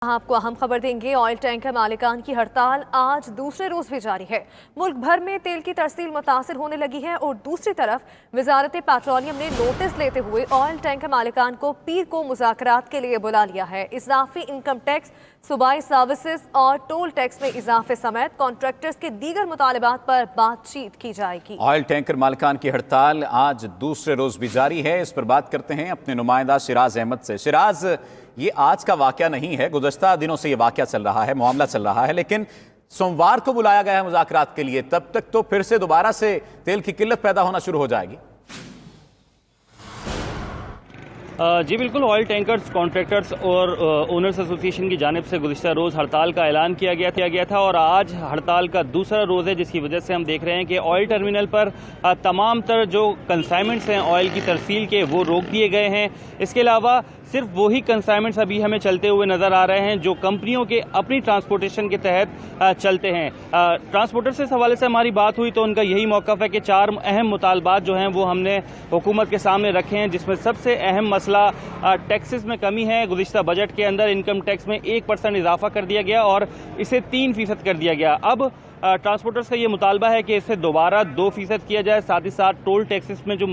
आपको अहम खबर देंगे। ऑयल टैंकर मालिकान की हड़ताल आज दूसरे रोज भी जारी है। मुल्क भर में तेल की तरसील मुतासिर होने लगी है और दूसरी तरफ वजारत पेट्रोलियम ने नोटिस लेते हुए ऑयल टैंकर मालिकान को पीर को मुज़ाकरात के लिए बुला लिया है। इजाफी इनकम टैक्स, सूबाई सर्विसेज और टोल टैक्स में इजाफे समेत कॉन्ट्रैक्टर्स के दीगर मुतालबात पर बातचीत की जाएगी। ऑयल टैंकर मालिकान की हड़ताल आज दूसरे रोज भी जारी है। इस पर बात करते हैं अपने नुमाइंदा सिराज अहमद से। सिराज, ये आज का वाकया नहीं है, गुज़श्ता दिनों से ये वाकया चल रहा है, मामला चल रहा है, लेकिन सोमवार को बुलाया गया है मुज़ाकरात के लिए। तब तक तो फिर से दोबारा से तेल की किल्लत पैदा होना शुरू हो जाएगी। जी बिल्कुल, ऑयल टैंकर्स कॉन्ट्रैक्टर्स और ओनर्स एसोसिएशन की जानिब से गुज़िश्ता रोज़ हड़ताल का ऐलान किया गया था और आज हड़ताल का दूसरा रोज़ है, जिसकी वजह से हम देख रहे हैं कि ऑयल टर्मिनल पर तमाम तर जो कंसाइनमेंट्स हैं ऑयल की तरसील के वो रोक दिए गए हैं। इसके अलावा सिर्फ वही कंसाइनमेंट्स अभी हमें चलते हुए नज़र आ रहे हैं जो कंपनियों के अपनी ट्रांसपोर्टेशन के तहत चलते हैं। ट्रांसपोर्टर से इस हवाले से हमारी बात हुई तो उनका यही मौक़िफ़ है कि 4 अहम मुतालबात जो हैं वो हमने हुकूमत के सामने रखे हैं, जिसमें सबसे अहम मसला टैक्सेस में कमी है। गुज़िश्ता बजट के अंदर इनकम टैक्स में 1% इजाफा कर दिया गया और इसे 3% कर दिया गया। अब ट्रांसपोर्टर्स का ये मुतालबा है कि इसे दोबारा 2% किया जाए। साथ ही साथ टोल टैक्सेस में जो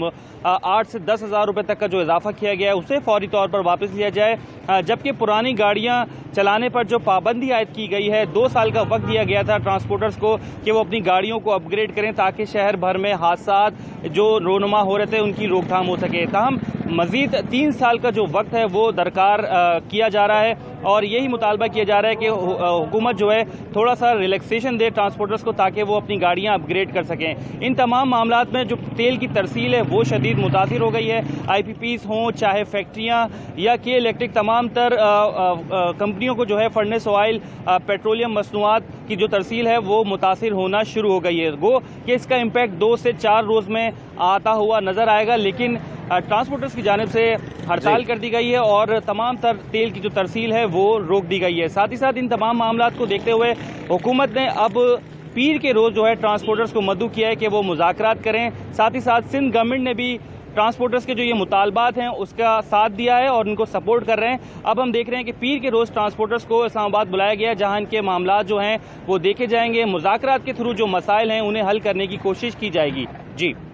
8 से 10 हज़ार रुपये तक का जो इजाफा किया गया है उसे फौरी तौर पर वापस लिया जाए, जबकि पुरानी गाड़ियां चलाने पर जो पाबंदी आयद की गई है, 2 साल का वक्त दिया गया था ट्रांसपोर्टर्स को कि वो अपनी गाड़ियों को अपग्रेड करें ताकि शहर भर में हादसा जो रोनुमा हो रहे थे उनकी रोकथाम हो सके। ताहम मजीद 3 साल का जो वक्त है वो दरकार किया जा रहा है और यही मुतालबा किया जा रहा है कि हुकूमत जो है थोड़ा सा रिलैक्सेशन दे ट्रांसपोर्टर्स को ताकि वो अपनी गाड़ियां अपग्रेड कर सकें। इन तमाम मामलात में जो तेल की तरसील है वो शदीद मुतासिर हो गई है। IPPs हों, चाहे फैक्ट्रियां या के इलेक्ट्रिक, तमाम तर कंपनियों को जो है फर्नेस ऑयल, पेट्रोलियम मसनूआत की जो तरसील है वो मुतासिर होना शुरू हो गई है। गो कि इसका इम्पैक्ट 2 से 4 रोज़ में आता हुआ नज़र आएगा, लेकिन ट्रांसपोर्टर्स की जानिब से हड़ताल कर दी गई है और तमाम तर तेल की जो तरसील है वो रोक दी गई है। साथ ही साथ इन तमाम मामलात को देखते हुए हुकूमत ने अब पीर के रोज़ जो है ट्रांसपोर्टर्स को मदऊ किया है कि वो मुज़ाकरात करें। साथ ही साथ सिंध गवर्नमेंट ने भी ट्रांसपोर्टर्स के जो ये मुतालबात हैं उसका साथ दिया है और उनको सपोर्ट कर रहे हैं। अब हम देख रहे हैं कि पीर के रोज़ ट्रांसपोर्टर्स को इस्लामाबाद बुलाया गया है, जहां इनके मामलात जो हैं वो देखे जाएंगे। मुज़ाकरात के थ्रू जो मसाइल हैं उन्हें हल करने की कोशिश की जाएगी। जी।